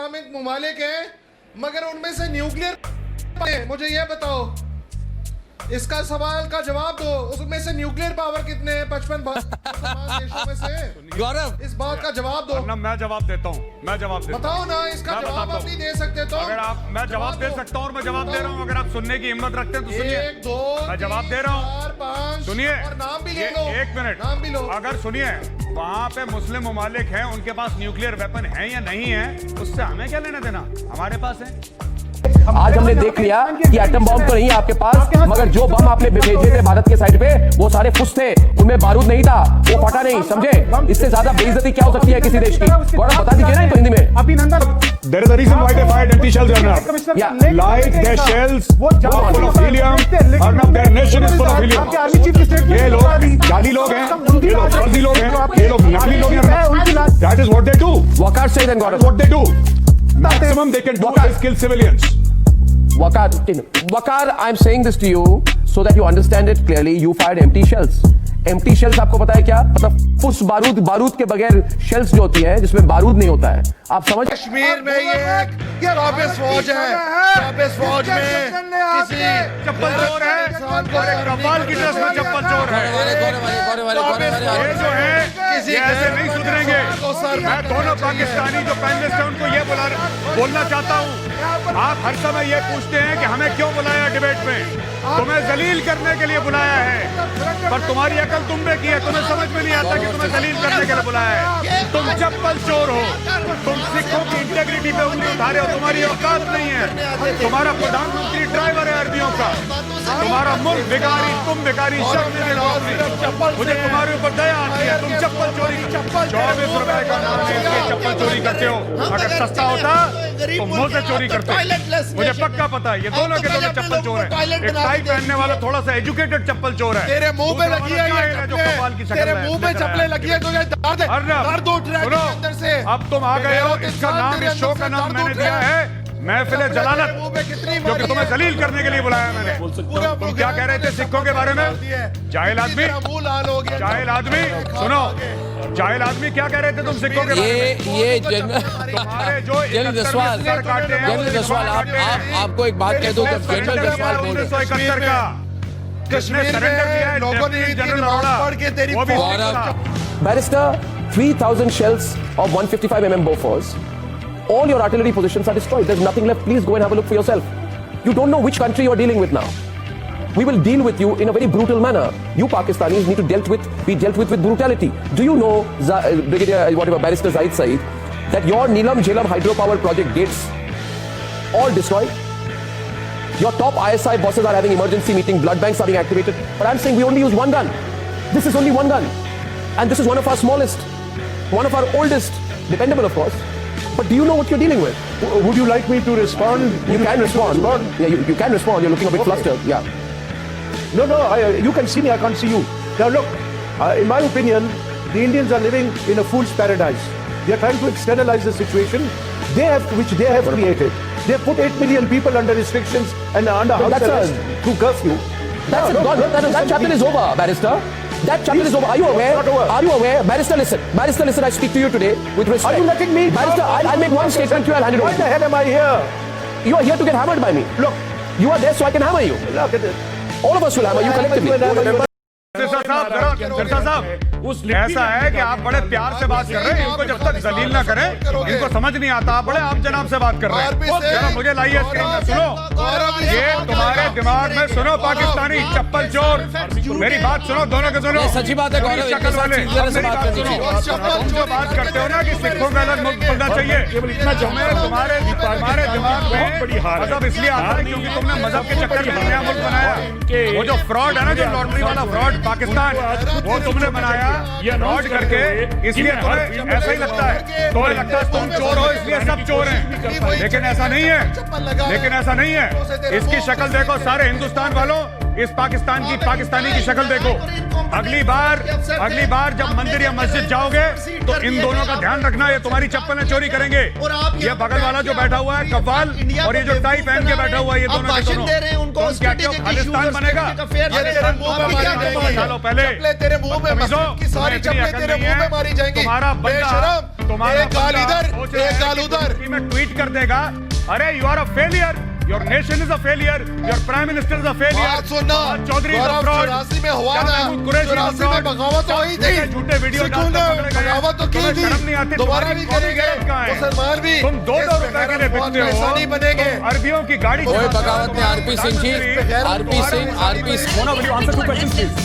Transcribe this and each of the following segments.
Islamic ममालिक हैं, मगर उनमें से न्यूक्लियर, मुझे ये बताओ, इसका सवाल का जवाब दो, उसमें से न्यूक्लियर पावर कितने हैं 55 देशों में से? गौरव, इस बात का जवाब दो ना। मैं जवाब देता हूँ, मैं जवाब देता हूँ। बताओ ना, इसका जवाब आप नहीं दे सकते तो? अगर आप, मैं जवाब दे सकता हूँ और मैं जवाब दे रहा हूँ। अगर आप सुनने की हिम्मत रखते हैं तो सुनिए। 1 2 मैं जवाब दे रहा हूँ, 4 5 सुनिए। और नाम भी ले लो। एक मिनट, नाम भी लो। अगर सुनिए, वहाँ पे मुस्लिम ममालिक हैं, उनके पास न्यूक्लियर वेपन है या नहीं है, उससे हमें क्या लेना देना? हमारे पास है। आज हमने देख लिया कि एटम बॉम्ब तो नहीं है आपके पास, मगर जो बम आपने भेजे थे भारत के साइड पे वो सारे फुस थे, उनमें बारूद नहीं था, वो फटा नहीं, समझे? इससे ज्यादा बेइज्जती क्या हो सकती है किसी देश की? गौरव बता दीजिए ना तो हिंदी में। अभिनंदन। There is a reason why they fired anti-shell gunner. Yeah. Like their shells are full of helium, and now their nation is full of helium. ये लोग जाली लोग हैं, ये लोग फर्जी लोग हैं, ये लोग नकली लोग हैं। That is what they do. Waqar say then, Gaurav. What they do. Maximum they can do is kill civilians. Waqar, I'm saying this to you so that you understand it clearly. You fired empty shells. empty shells आपको पता है क्या मतलब? फुस बारूद के बगैर shells जो होती है जिसमें बारूद नहीं होता है, आप समझ? कश्मीर में ये काबिज फौज है, काबिज फौज में किसी चप्पल चोर है और एक रफाल की तरफ में चप्पल चोर है। ये जो है ये ऐसे नहीं सुधरेंगे। मैं दोनों पाकिस्तानी जो पैनलिस्ट हैं उनको ये बोलना चाहता हूँ, आप हर समय ये पूछते हैं कि हमें क्यों बुलाया डिबेट में? तुम्हें जलील करने के लिए बुलाया है, पर तुम्हारी अकल तुम पे की है, तुम्हें समझ में नहीं आता कि तुम्हें जलील करने के लिए बुलाया है। तुम चप्पल चोर हो, तुम सिखों की इंटेग्रिटी पे उंगली उठा रहे हो, तुम्हारी औकात नहीं है। तुम्हारा प्रधानमंत्री ड्राइवर है अरबियों का, तुम्हारा मुल्क भिखारी, तुम भिखारी शब्द मुझे तुम्हारे ऊपर दया आती है। तुम चप्पल चोरी 24 रुपए का नाम लेके चप्पल चोरी करते हो। अगर सस्ता होता तो मुंह से चोरी करते। मुझे पक्का पता है ये दोनों के दोनों चप्पल चोर है। एक टाई पहनने वाला थोड़ा सा एजुकेटेड चप्पल चोर है। तेरे मुंह पे लगी है ये जो कपाल की शक्ल है, तेरे मुंह पे चप्पलें लगी है तो ये दर्द उठ रहा है अंदर से। अब तुम आ गए हो, इसका नाम, इस शो का नाम मैंने दिया है महफिल जलालत, क्योंकि तुम्हें जलील करने के लिए बुलाया मैंने। तुम क्या कह रहे थे सिखों के बारे में? जाहिल आदमी, जाहिल आदमी, सुनो, जाहिल आदमी क्या कह रहे थे तुम सिखों के बारे में? ये जनरल जसवाल, आपको एक बात कह दूं, जनरल जसवाल बोल रहे 1971 का कश्मीर में लोगों ने जनरल अरोड़ा के तेरी Barrister, 3,000 shells of 155 mm Bofors. All your artillery positions are destroyed. There's nothing left. Please go and have a look for yourself. You don't know which country you're dealing with now. We will deal with you in a very brutal manner. You Pakistanis need to be dealt with brutality. Do you know, Brigadier, Barrister Zahid Saeed, that your Neelam Jhelum hydropower project gates all destroyed? Your top ISI bosses are having emergency meeting, blood banks are being activated. But I'm saying we only use one gun. This is only one gun. And this is one of our smallest, one of our oldest, dependable of course. But do you know what you're dealing with? Would you like me to respond? You can respond. Yeah, you can respond. You're looking a bit flustered. Yeah. No, you can see me, I can't see you. Now look, in my opinion, the Indians are living in a fool's paradise. They are trying to externalize the situation which they have created. They have put 8 million people under restrictions and under house arrest through curfew. That chapter is over, Barrister. That chapter is over. Are you aware? Are you aware? Barrister, listen. Barrister, listen. I speak to you today with respect. Are you letting me? Barrister, I'll make one statement to you. I'll hand it over. Why the hell am I here? You are here to get hammered by me. Look, you are there so I can hammer you. Look at this. All of us will hammer you collectively. ऐसा है कि आप बड़े प्यार से बात कर रहे हैं, इनको जब तक जलील ना करें इनको समझ नहीं आता। आप बड़े आप जनाब से बात कर रहे हैं। जरा मुझे लाइए स्क्रीन में, सुनो ये तुम्हारे दिमाग में, सुनो पाकिस्तानी चप्पल चोर, मेरी बात सुनो, दोनों के सुनो। सच्ची बात है गौरव, शक्ल वाले तुम जो बात करते हो ना कि सिखों का अलग मुल्क बनना चाहिए, तुम्हारे दिमाग में मतलब इसलिए आता है क्योंकि तुमने मजहब के चक्कर में नया मुल्क बनाया। वो जो फ्रॉड है ना, जो लॉटरी वाला फ्रॉड पाकिस्तान, वो तुमने बनाया फ्रॉड करके, इसलिए तुम्हें ऐसा ही लगता है, तुम्हें लगता है तुम चोर हो इसलिए सब चोर हैं, लेकिन ऐसा नहीं है, लेकिन ऐसा नहीं है। इसकी शक्ल देखो सारे हिंदुस्तान वालों, इस पाकिस्तानी की शक्ल देखो। अगली बार जब मंदिर या मस्जिद जाओगे तो इन दोनों का ध्यान रखना, ये तुम्हारी चप्पलें चोरी करेंगे। ये बगल वाला जो बैठा हुआ है कव्वाल, और ये जो टाई पहन के बैठा हुआ है, ये दोनों के दोनों। तुम क्या खालिस्तान बनेगा? चलो पहले तेरे मुंह में मस्जिद की सारी चप्पलें तेरे मुंह में मारी जाएंगी। तुम्हारा एक गाल इधर, एक गाल उधर। में ट्वीट कर देगा, अरे you are a failure, your nation is a failure, your prime minister is a failure. बात सुनना, चौधरी गौरव 84 में हुआ ना, 84 में बगावत तो हुई थी, झूठे वीडियो बगावत तो की थी, दोबारा भी करेंगे। मुसलमान भी तुम 2-2 रुपए के लिए बिकते हो, नहीं बनेंगे। अरबियों की गाड़ी। कोई बगावत नहीं। RP Singh ji, Mona, will you answer 2 questions, please?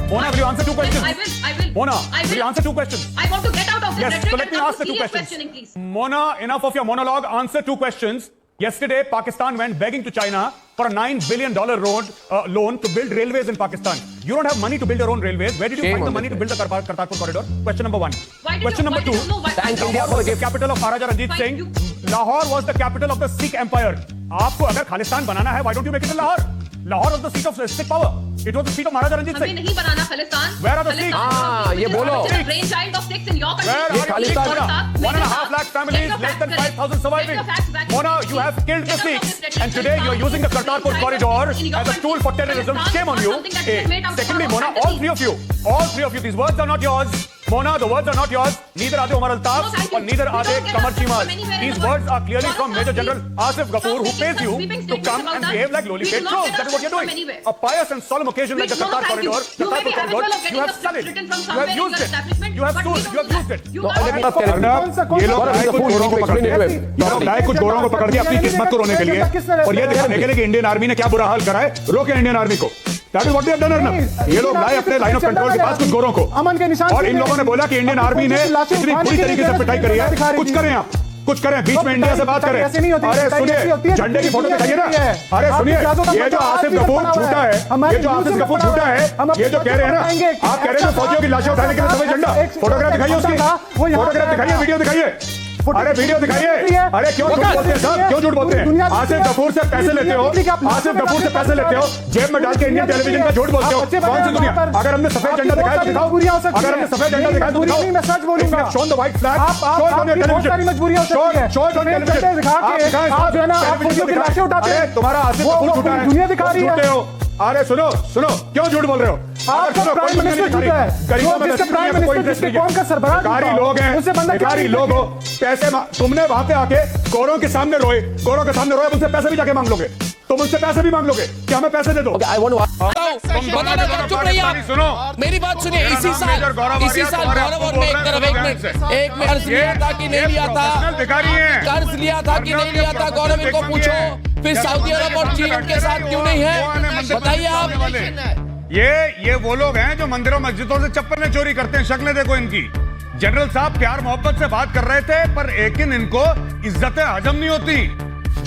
Mona, will you answer 2 questions? I will. Mona, I will you will. answer 2 questions? I want to get out of this Yes, rhetoric so let and me come ask to the 2 serious questions. questioning, please. Mona, enough of your monologue. Answer 2 questions. Yesterday, Pakistan went begging to China for a $9 billion loan to build railways in Pakistan. You don't have money to build your own railways. Where did you Shame find the on money them. to build the Kartarpur corridor? Question number 1. Why did Question you, number why 2. Did you know why? Thank India Lahore for was the the gift. capital of Maharaja Ranjit Why Singh. you- Lahore was the capital of the Sikh Empire. आपको अगर खालिस्तान बनाना है, why don't you make it in Lahore? Lahore was the seat of Sikh power. It was the seat of Maharaja Ranjit हमें Singh. नहीं बनाना Khalistan. Where are the Sikhs? हाँ, ये बोलो। Brain child of six in your Where country. are Khalistan the Sikhs? 1.5 lakh families, less than 5,000 surviving. Mona, you have killed the Sikhs, and today you are using the Kartarpur corridor as a tool for terrorism. Shame on you. Secondly, Mona, all three of you, these words are not yours. Mona, the words are not yours. Neither are they Omar Altaf, or neither are they Qamar Chimal. These words are clearly from Major General Asif Ghafoor, who pays you to come and behave like lowly paid trolls. That is what you're doing. A pious and solemn occasion like the Kartarpur corridor, you have sullied. You have used it. You have used it. ये लोग लाए कुछ गोरों को पकड़ दिया, ये लोग लाए कुछ गोरों को पकड़ दिया अपनी किस्मत को रोने के लिए, और ये दिखाने के लिए कि इंडियन आर्मी ने क्या बुरा हाल करा है। रोके इंडियन आर्मी को। That is what they have done, Arnab. ये लोग लाए अपने लाइन ऑफ कंट्रोल के पास कुछ गोरों को, अमन के निशान, और इन लोगों ने बोला कि इंडियन आर्मी ने इतनी बुरी तरीके से पिटाई करी है, कुछ करें आप, कुछ करें, बीच में इंडिया से बात करें। अरे सुनिए, झंडे की फोटो दिखाइए ना। अरे सुनिए, ये जो आसिफ गफूर झूठा है, ये जो आसिफ गफूर झूठा है, ये जो कह रहे हैं ना, आप कह रहे हैं फौजियों की लाशें उठाने के लिए सफेद झंडा, फोटोग्राफ दिखाइए उसकी, फोटोग्राफ दिखाइए, वीडियो दिखाइए। अरे वीडियो दिखाइए। अरे क्यों झूठ बोलते हैं साहब, क्यों झूठ बोलते हैं? आसिफ गफूर से पैसे लेते हो, आसिफ गफूर से पैसे लेते हो, जेब में डाल के इंडियन टेलीविजन का झूठ बोलते हो। कौन सी दुनिया? अगर हमने सफेद झंडा दिखाया तो दिखाओ, अगर हमने सफेद झंडा दिखाया तो दिखाओ। मैं सच बोलूंगा, शोन द व्हाइट फ्लैग, आप मजबूरियां हो सकती है, शो ऑन टेलीविजन दिखा के आप जो है ना, आप फौजियों की लाशें उठाते हैं। तुम्हारा आसिफ गफूर झूठा है, दुनिया दिखा रही है। अरे सुनो, क्यों झूठ बोल रहे हो? आपका प्राइम मिनिस्टर झूठा है, जिसका प्राइम मिनिस्टर जिसके कौन का सरबराह कारी लोग हैं, उससे बंदा कारी लोग हो, पैसे तुमने वहां पे आके गोरों के सामने रोए, उनसे पैसे भी जाके मांग लोगे, तुम उनसे पैसे भी मांग लोगे कि हमें पैसे दे दो। I want to बताना, चुप रहिए आप। सुनो, मेरी बात सुनिए। इसी साल गौरव और मैं एक में कर्ज लिया था कि नहीं लिया था, कर्ज लिया था कि नहीं लिया था, गौरव इनको पूछो। फिर सऊदी अरब और चीन के साथ क्यों नहीं है, बताइए आप। ये वो लोग हैं जो मंदिरों मस्जिदों से चप्पलें चोरी करते हैं। शक्लें देखो इनकी। जनरल साहब प्यार मोहब्बत से बात कर रहे थे, पर लेकिन इनको इज्जत हजम नहीं होती।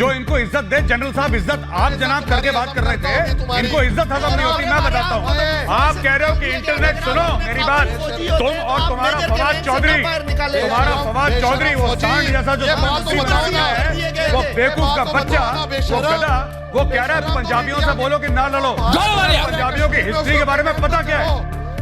जो इनको इज्जत दे, जनरल साहब इज्जत आप जनाब करके बात कर रहे थे, इनको इज्जत हजम नहीं होती। मैं बताता हूँ, आप कह रहे हो कि इंटरनेट, सुनो मेरी बात, तुम और तुम्हारा फवाद चौधरी, वो सांड जैसा जो वो बेवकूफ का बच्चा, वो गधा, वो कह रहा है पंजाबियों से बोलो कि ना लड़ो। पंजाबियों की हिस्ट्री के बारे में पता क्या है?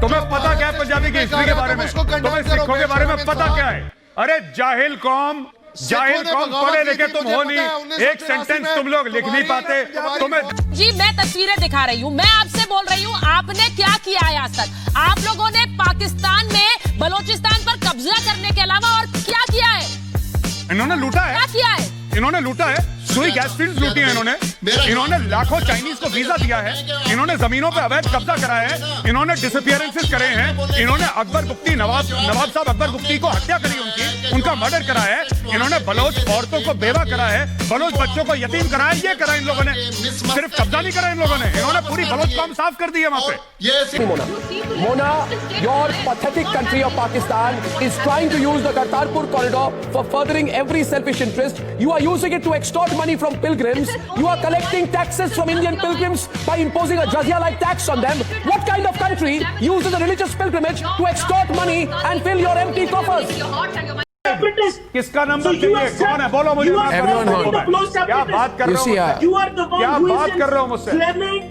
तुम्हें पता क्या है पंजाबी की हिस्ट्री के बारे में? तुम्हें सिखों के बारे में पता क्या है? अरे जाहिल कौम, पढ़े लिखे तुम हो नहीं, एक सेंटेंस तुम लोग लिख नहीं पाते। तुम्हें जी मैं तस्वीरें दिखा रही हूँ, मैं आपसे बोल रही हूँ, आपने क्या किया है आज तक? आप लोगों ने पाकिस्तान में बलोचिस्तान पर कब्जा करने के अलावा और क्या किया है? इन्होंने लूटा है, क्या किया है? इन्होंने लूटा है, सुई गैस फील्ड्स लूटी है इन्होंने लाखों चाइनीज को वीजा दिया है, इन्होंने जमीनों पे अवैध कब्जा करा है, इन्होंने डिसअपियरेंसेस करे हैं, इन्होंने अकबर गुप्ती नवाब साहब अकबर गुप्ती को हत्या करी, उनका मर्डर करा है, इन्होंने बलोच औरतों को बेवा करा है, बलोच बच्चों को यतीम करा है। ये करा इन लोगों ने, सिर्फ कब्जा नहीं करा इन लोगों ने, इन्होंने पूरी बलोच कौम साफ कर दी है वहां पे। Mona, your pathetic country of Pakistan is trying to use the Kartarpur corridor for furthering every selfish interest. You are using it to extort money from pilgrims. You are collecting taxes from Indian pilgrims by imposing a jizya-like tax on them. What kind of country uses a religious pilgrimage to extort money and fill your empty coffers? किसका number चाहिए? कौन है? बोलो मुझे। Everyone heard. क्या बात कर रहे हो? क्या बात कर रहे हो मुझसे?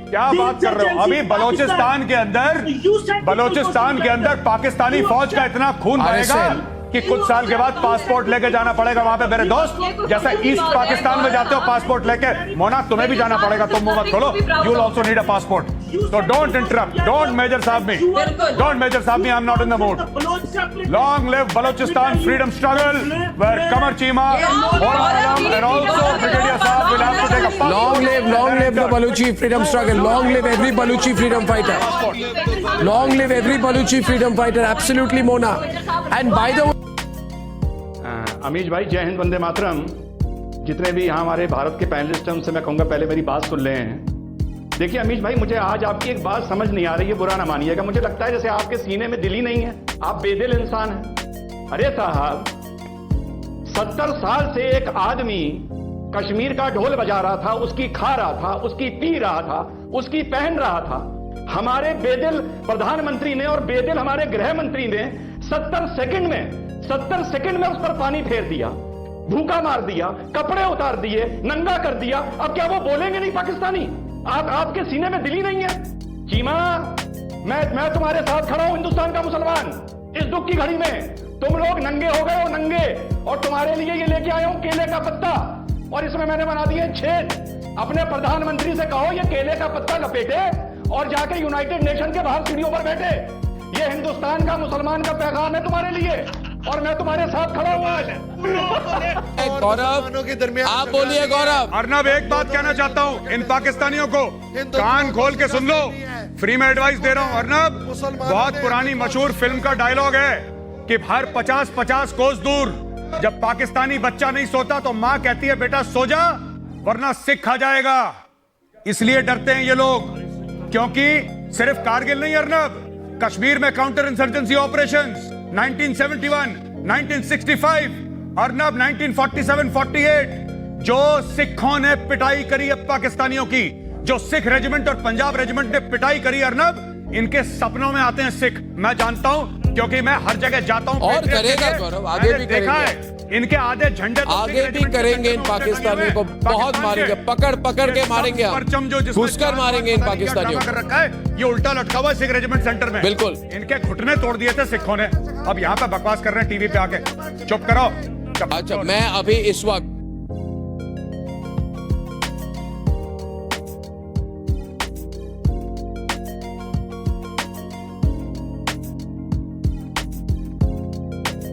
क्या बात कर रहे हो? अभी बलोचिस्तान के अंदर पाकिस्तानी फौज का इतना खून बहेगा कि कुछ साल के बाद पासपोर्ट लेके जाना पड़ेगा वहां पे मेरे दोस्त। जैसे ईस्ट पाकिस्तान में जाते हो पासपोर्ट लेके, मोना तुम्हें भी जाना पड़ेगा। तुम मुंह मत खोलो, you will also need a passport. So don't interrupt, don't measure साहब me, don't measure साहब me, I'm not in the mood. Long live Balochistan freedom struggle, where Qamar Cheema, Moram and also Brigadier Saab will have to take a passport. Long live the Baluchi freedom struggle. Long live every Baluchi freedom fighter. Long live every Baluchi freedom fighter. Absolutely, Mona. And by the way, Amish भाई, जय हिंद, वंदे मातरम। जितने भी यहाँ हमारे भारत के panelist हैं उनसे मैं कहूँगा पहले मेरी बात सुन लें। देखिए अमीश भाई, मुझे आज आपकी एक बात समझ नहीं आ रही है, बुरा ना मानिएगा। मुझे लगता है जैसे आपके सीने में दिल ही नहीं है, आप बेदिल इंसान हैं। अरे साहब, 70 साल से एक आदमी कश्मीर का ढोल बजा रहा था, उसकी खा रहा था, उसकी पी रहा था, उसकी पहन रहा था। हमारे बेदिल प्रधानमंत्री ने और बेदिल हमारे गृह मंत्री ने 70 सेकंड में उस पर पानी फेर दिया, भूखा मार दिया, कपड़े उतार दिए, नंगा कर दिया। अब क्या वो बोलेंगे नहीं पाकिस्तानी? आपके सीने में दिल ही नहीं है? चीमा, मैं तुम्हारे साथ खड़ा हूं, हिंदुस्तान का मुसलमान। इस दुख की घड़ी में तुम लोग नंगे हो गए हो, नंगे। और तुम्हारे लिए ये लेके आया हूं केले का पत्ता, और इसमें मैंने बना दिए छेद। अपने प्रधानमंत्री से कहो ये केले का पत्ता लपेटे और जाके यूनाइटेड नेशन के बाहर सीढ़ियों पर बैठे। ये हिंदुस्तान का मुसलमान का पैगाम है तुम्हारे लिए, और मैं तुम्हारे साथ खड़ा हुआ है। गौरव, आप बोलिए गौरव। अर्नब, एक बात कहना चाहता हूं इन पाकिस्तानियों को, कान खोल के सुन लो, फ्री में एडवाइस दे रहा हूं। अर्नब, बहुत पुरानी मशहूर फिल्म का डायलॉग है कि हर 50-50 कोस दूर जब पाकिस्तानी बच्चा नहीं सोता तो मां कहती है बेटा सो जा वरना सिख खा जाएगा। इसलिए डरते हैं ये लोग, क्योंकि सिर्फ कारगिल नहीं अर्नब, कश्मीर में काउंटर इंसर्जेंसी ऑपरेशंस 1971, 1965, अर्नब 1947-48, जो सिखों ने पिटाई करी है पाकिस्तानियों की, जो सिख रेजिमेंट और पंजाब रेजिमेंट ने पिटाई करी अर्नब, इनके सपनों में आते हैं सिख। मैं जानता हूं क्योंकि मैं हर जगह जाता हूं। और करेगा गौरव, आगे भी देखा करेंगे। है इनके आधे झंडे तो आगे भी करेंगे। इन पाकिस्तानियों को बहुत मारेंगे, पकड़ के मारेंगे, परचम जो घुसकर मारेंगे इन पाकिस्तानियों कर रखा है, ये उल्टा लटका हुआ है सिख रेजिमेंट सेंटर में। बिल्कुल, इनके घुटने तोड़ दिए थे सिखों ने। अब यहाँ पे बकवास कर रहे हैं टीवी पे आके, चुप करो। अच्छा, मैं अभी इस वक्त